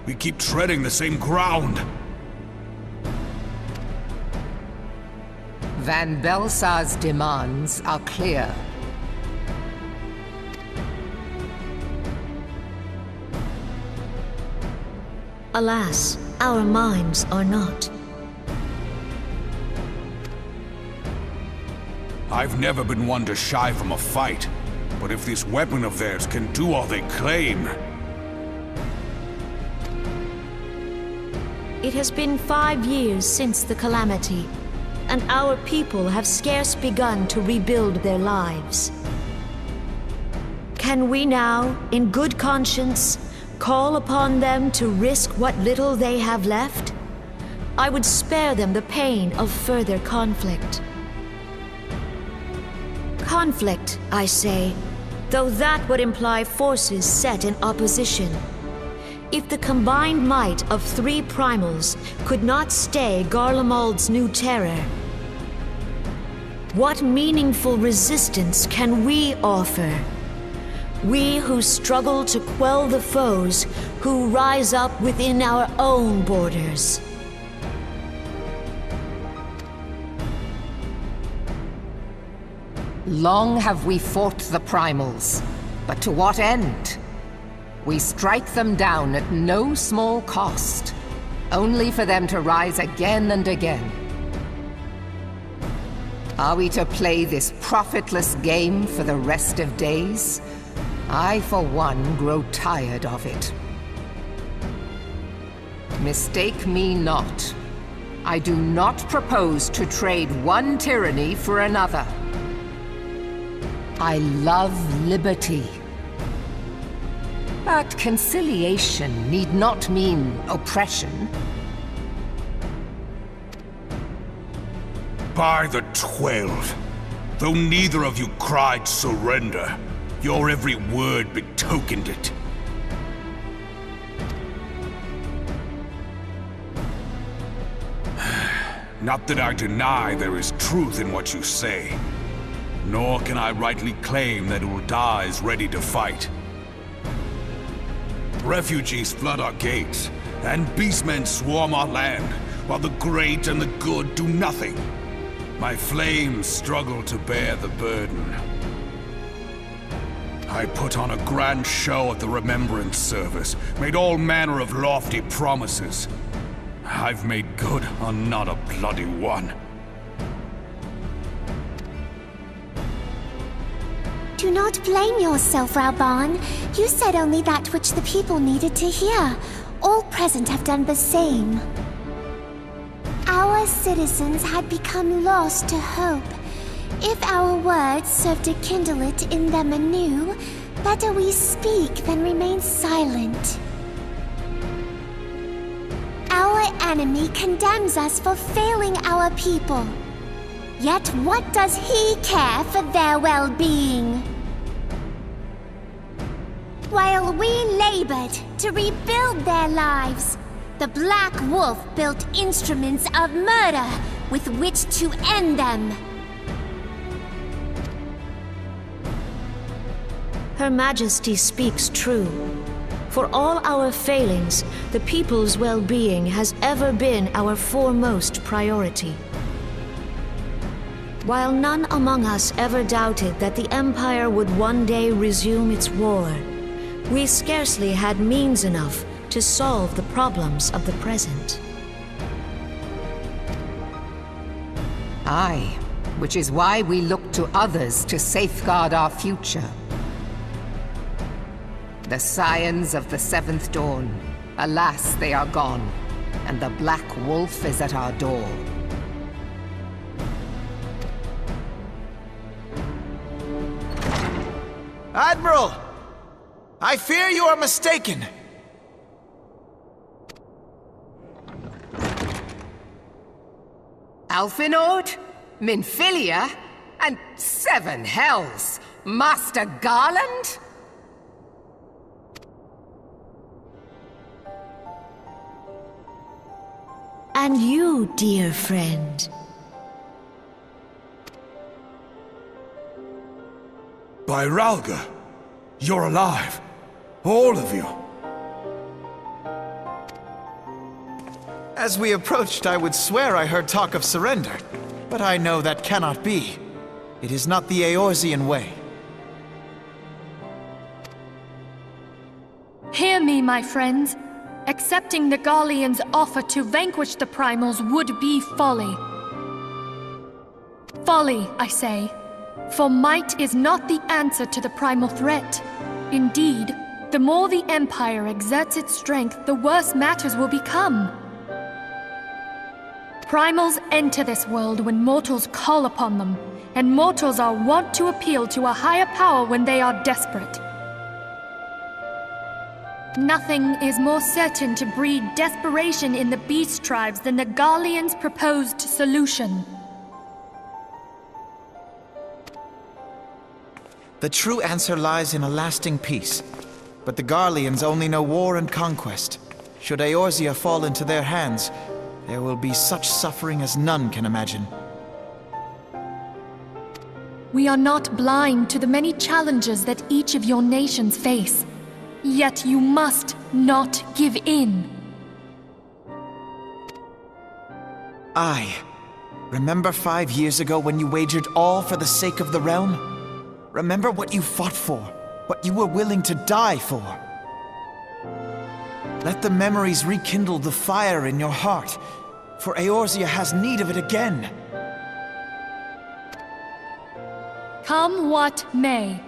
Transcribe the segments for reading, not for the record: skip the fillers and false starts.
We keep treading the same ground. Van Belsar's demands are clear. Alas, our minds are not. I've never been one to shy from a fight, but if this weapon of theirs can do all they claim... It has been 5 years since the calamity, and our people have scarce begun to rebuild their lives. Can we now, in good conscience, call upon them to risk what little they have left? I would spare them the pain of further conflict. Conflict, I say, though that would imply forces set in opposition. If the combined might of 3 primals could not stay Garlemald's new terror, what meaningful resistance can we offer? We who struggle to quell the foes who rise up within our own borders. Long have we fought the primals, but to what end? We strike them down at no small cost, only for them to rise again and again. Are we to play this profitless game for the rest of days? I, for one, grow tired of it. Mistake me not. I do not propose to trade one tyranny for another. I love liberty. But conciliation need not mean oppression. By the 12, though neither of you cried surrender, your every word betokened it. Not that I deny there is truth in what you say, nor can I rightly claim that Ul'dah is ready to fight. Refugees flood our gates, and beastmen swarm our land, while the great and the good do nothing. My flames struggle to bear the burden. I put on a grand show at the Remembrance Service, made all manner of lofty promises. I've made good on not a bloody one. Do not blame yourself, Raubahn. You said only that which the people needed to hear. All present have done the same. Our citizens had become lost to hope. If our words serve to kindle it in them anew, better we speak than remain silent. Our enemy condemns us for failing our people. Yet what does he care for their well-being? While we labored to rebuild their lives, the Black Wolf built instruments of murder with which to end them. Her Majesty speaks true. For all our failings, the people's well-being has ever been our foremost priority. While none among us ever doubted that the Empire would one day resume its war, we scarcely had means enough to solve the problems of the present. Aye, which is why we look to others to safeguard our future. The scions of the Seventh Dawn, alas, they are gone, and the Black Wolf is at our door. Admiral! I fear you are mistaken. Alphinaud, Minfilia, and 7 hells, Master Garland? And you, dear friend. By Ralga, you're alive. All of you. As we approached, I would swear I heard talk of surrender. But I know that cannot be. It is not the Eorzean way. Hear me, my friends. Accepting the Garlean's offer to vanquish the Primals would be folly. Folly, I say. For might is not the answer to the primal threat. Indeed, the more the Empire exerts its strength, the worse matters will become. Primals enter this world when mortals call upon them, and mortals are wont to appeal to a higher power when they are desperate. Nothing is more certain to breed desperation in the beast tribes than the Garlean's proposed solution. The true answer lies in a lasting peace. But the Garleans only know war and conquest. Should Eorzea fall into their hands, there will be such suffering as none can imagine. We are not blind to the many challenges that each of your nations face. Yet you must not give in. Remember 5 years ago when you wagered all for the sake of the realm? Remember what you fought for, what you were willing to die for. Let the memories rekindle the fire in your heart, for Eorzea has need of it again. Come what may,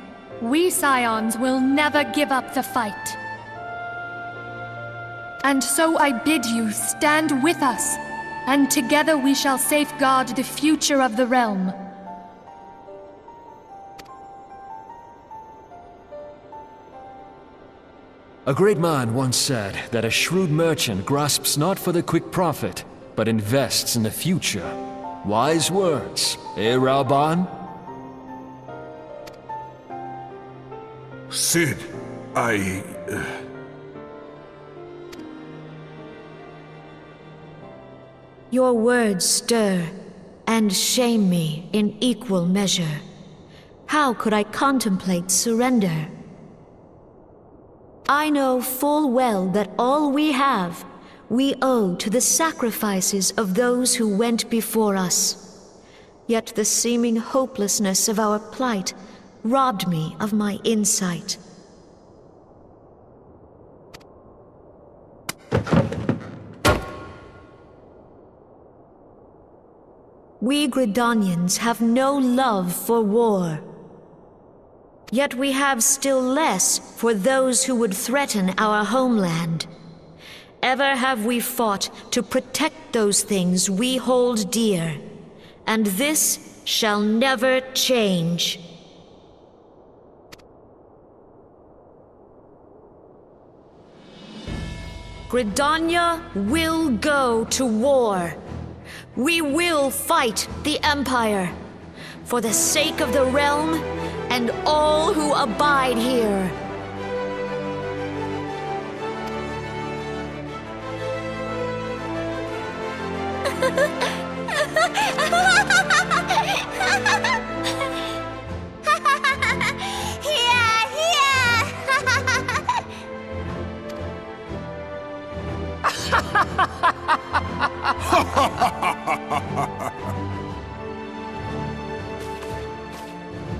we Scions will never give up the fight. And so I bid you stand with us, and together we shall safeguard the future of the realm. A great man once said that a shrewd merchant grasps not for the quick profit, but invests in the future. Wise words, eh, Rauban? Sid, Your words stir and shame me in equal measure. How could I contemplate surrender? I know full well that all we have, we owe to the sacrifices of those who went before us. Yet the seeming hopelessness of our plight robbed me of my insight. We Gridanians have no love for war. Yet we have still less for those who would threaten our homeland. Ever have we fought to protect those things we hold dear, and this shall never change. Gridania will go to war. We will fight the Empire, for the sake of the realm and all who abide here.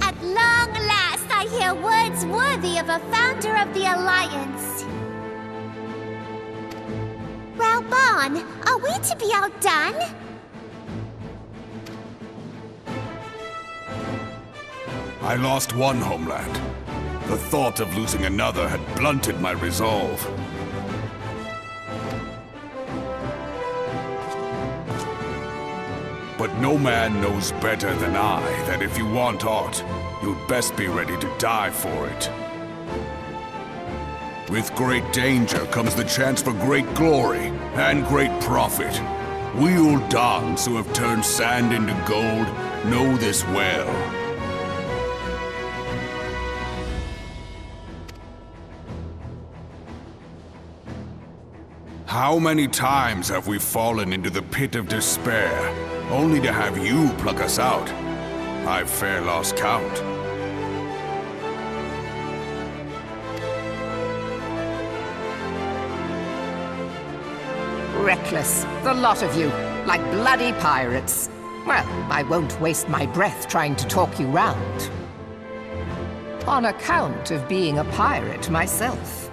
At long last, I hear words worthy of a founder of the Alliance. Rauban, are we to be outdone? I lost one homeland. The thought of losing another had blunted my resolve. But no man knows better than I that if you want aught, you'd best be ready to die for it. With great danger comes the chance for great glory and great profit. We Uldans who have turned sand into gold know this well. How many times have we fallen into the pit of despair, only to have you pluck us out? I've fair lost count. reckless, the lot of you, like bloody pirates. Well, I won't waste my breath trying to talk you round. On account of being a pirate myself.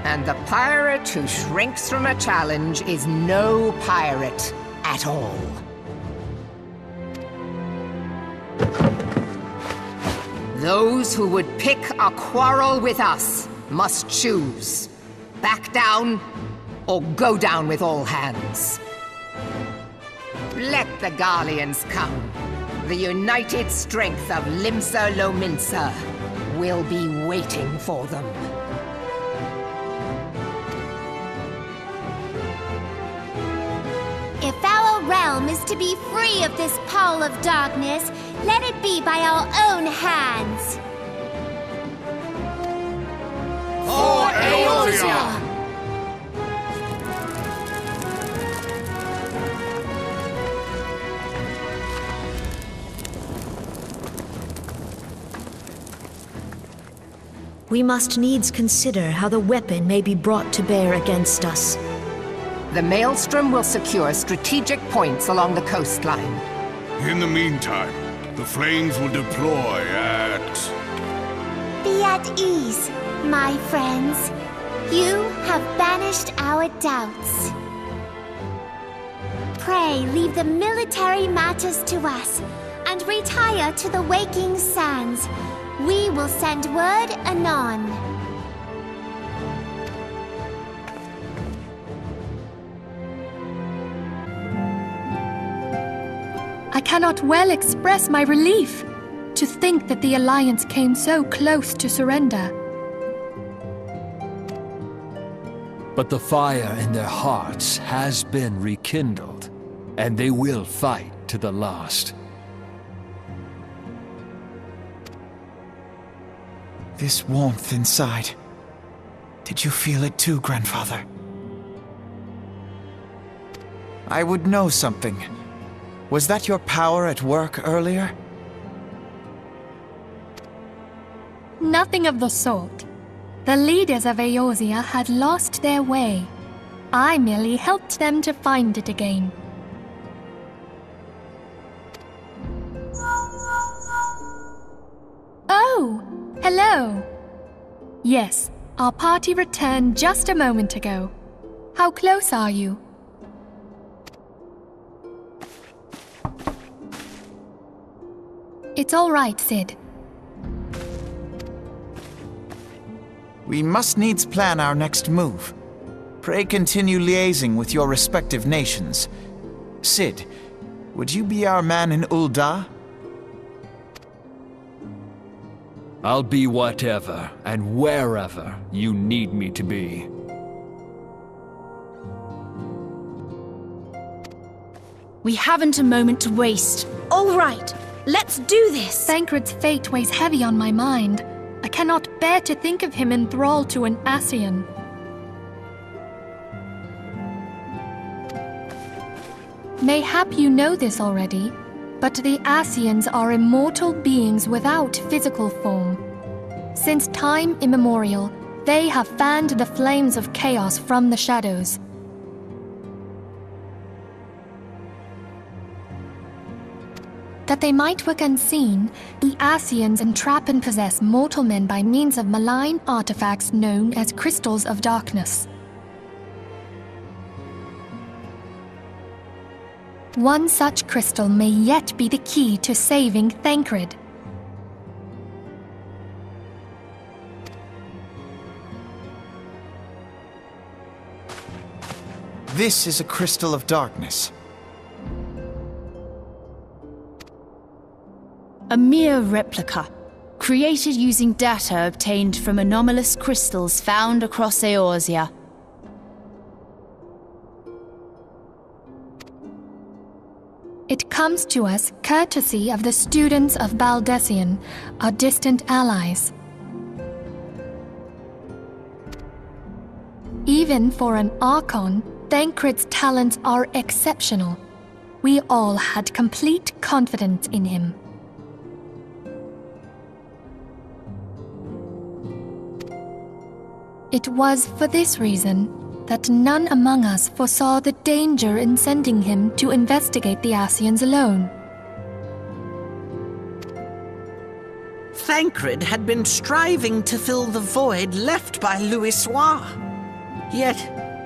And the pirate who shrinks from a challenge is no pirate at all. Those who would pick a quarrel with us must choose. Back down, or go down with all hands. Let the Garleans come. The united strength of Limsa Lominsa will be waiting for them. If our realm is to be free of this pall of darkness, let it be by our own hands. For Eorzea! We must needs consider how the weapon may be brought to bear against us. The Maelstrom will secure strategic points along the coastline. In the meantime, the flames will deploy at... Be at ease, my friends. You have banished our doubts. Pray leave the military matters to us, and retire to the waking sands. We will send word anon. I cannot well express my relief to think that the Alliance came so close to surrender. But the fire in their hearts has been rekindled, and they will fight to the last. This warmth inside. Did you feel it too, Grandfather? I would know something. Was that your power at work earlier? Nothing of the sort. The leaders of Eorzea had lost their way. I merely helped them to find it again. Oh, hello. Yes, our party returned just a moment ago. How close are you? It's all right, Sid. We must needs plan our next move. Pray continue liaising with your respective nations. Sid, would you be our man in Ul'dah? I'll be whatever and wherever you need me to be. We haven't a moment to waste. All right, let's do this! Thancred's fate weighs heavy on my mind. I cannot bear to think of him in thrall to an Ascian. Mayhap you know this already, but the Ascians are immortal beings without physical form. Since time immemorial, they have fanned the flames of chaos from the shadows. That they might work unseen, the Ascians entrap and possess mortal men by means of malign artifacts known as crystals of darkness. One such crystal may yet be the key to saving Thancred. This is a crystal of darkness. A mere replica, created using data obtained from anomalous crystals found across Eorzea. It comes to us courtesy of the students of Baldessian, our distant allies. Even for an Archon, Thancred's talents are exceptional. We all had complete confidence in him. It was for this reason that none among us foresaw the danger in sending him to investigate the Ascians alone. Thancred had been striving to fill the void left by Louisoix. Yet,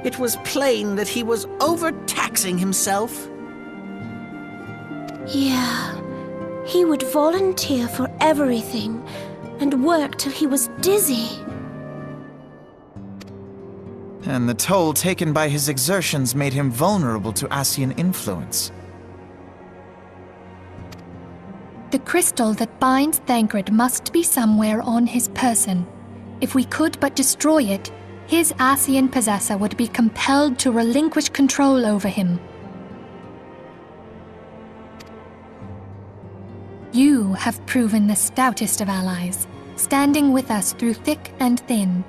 it was plain that he was overtaxing himself. Yeah, he would volunteer for everything and work till he was dizzy. And the toll taken by his exertions made him vulnerable to Ascian influence. The crystal that binds Thancred must be somewhere on his person. If we could but destroy it, his Ascian possessor would be compelled to relinquish control over him. You have proven the stoutest of allies, standing with us through thick and thin.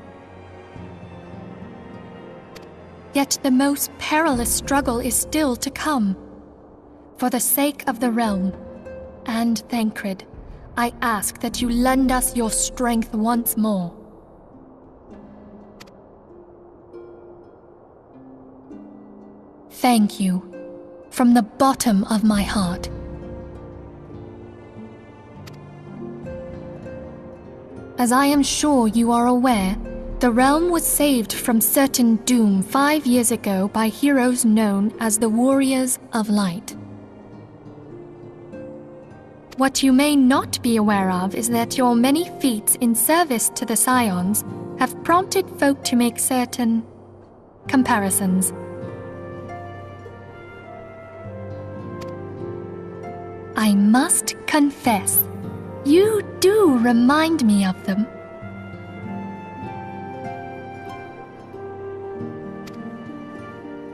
Yet the most perilous struggle is still to come. For the sake of the realm, and Thancred, I ask that you lend us your strength once more. Thank you, from the bottom of my heart. As I am sure you are aware, the realm was saved from certain doom 5 years ago by heroes known as the Warriors of Light. What you may not be aware of is that your many feats in service to the Scions have prompted folk to make certain comparisons. I must confess, you do remind me of them.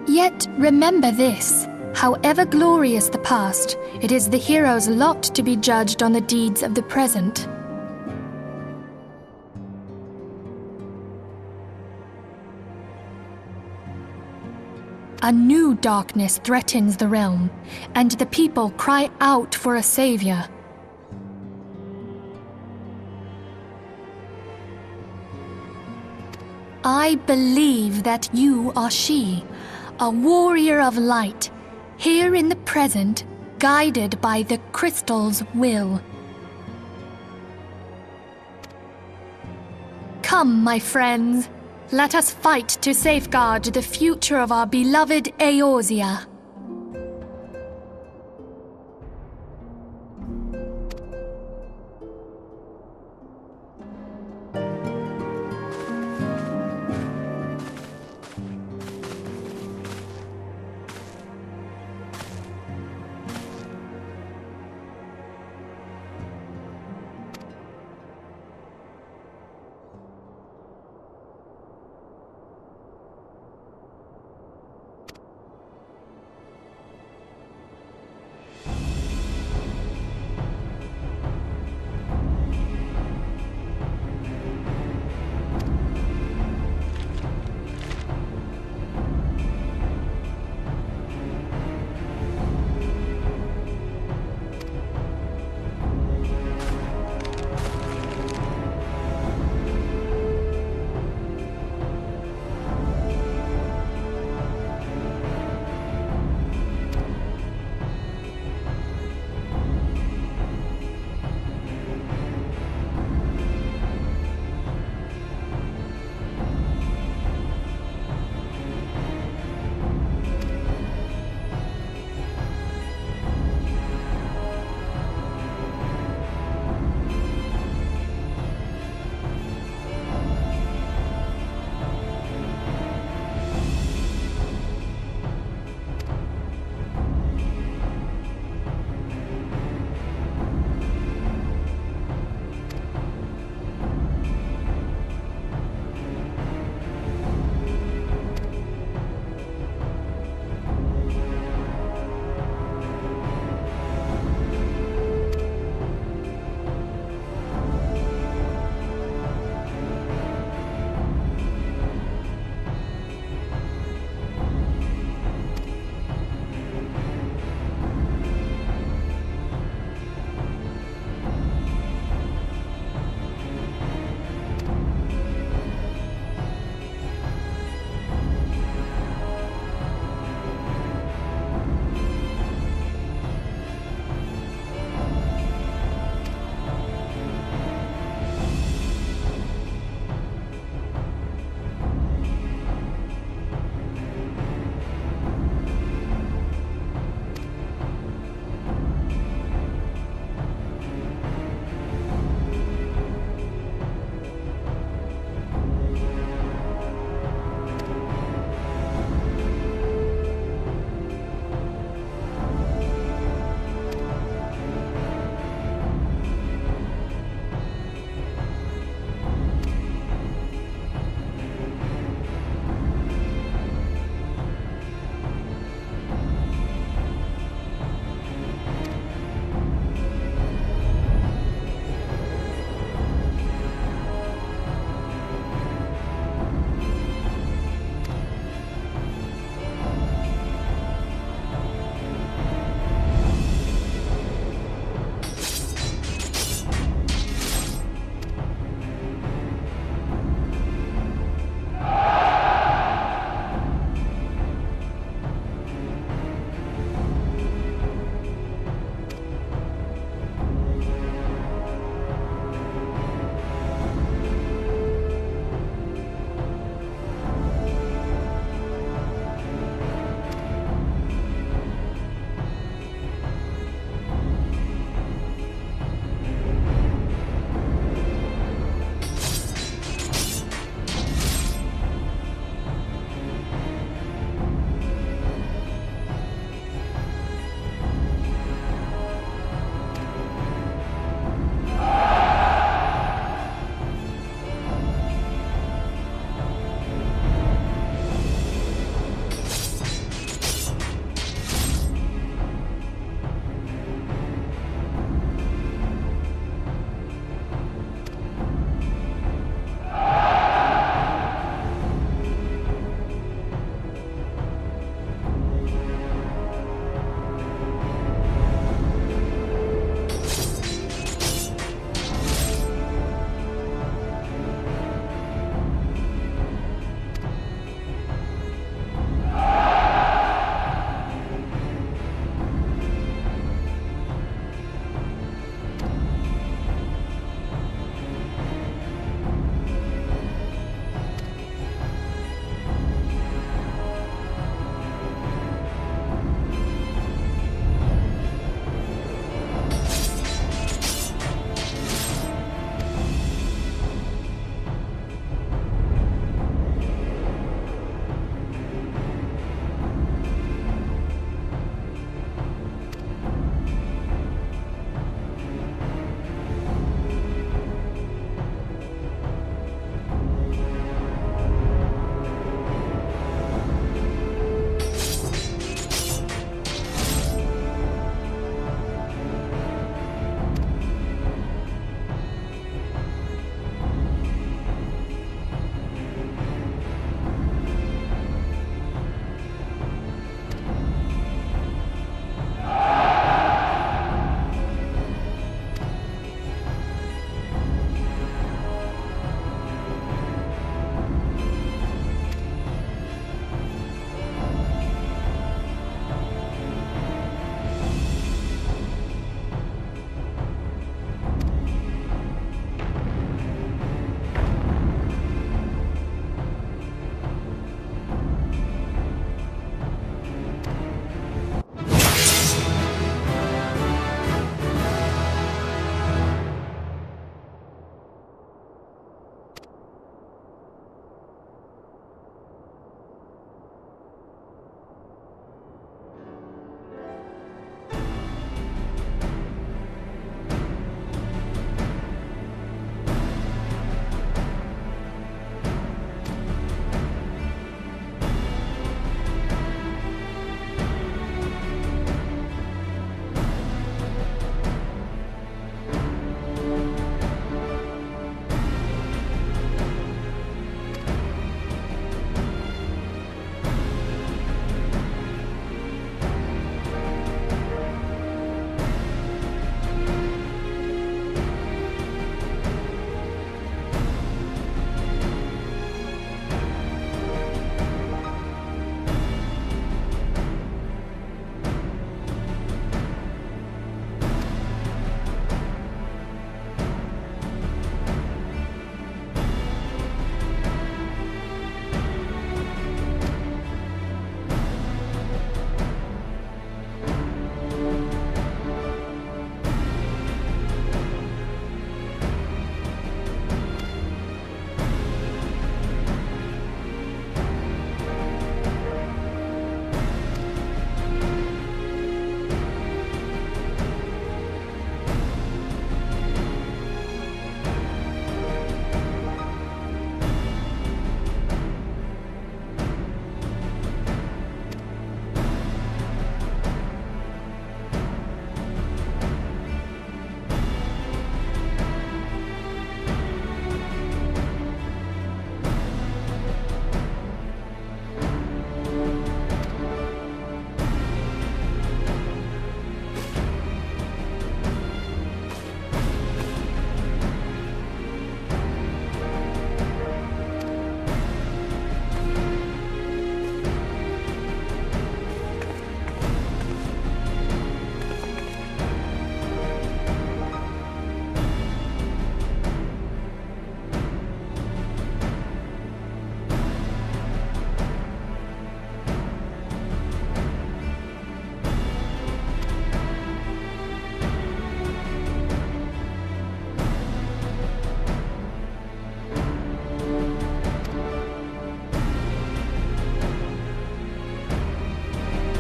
Yet remember this, however glorious the past, it is the hero's lot to be judged on the deeds of the present. A new darkness threatens the realm, and the people cry out for a savior. I believe that you are she, a warrior of light, here in the present, guided by the crystal's will. Come, my friends. Let us fight to safeguard the future of our beloved Eorzea.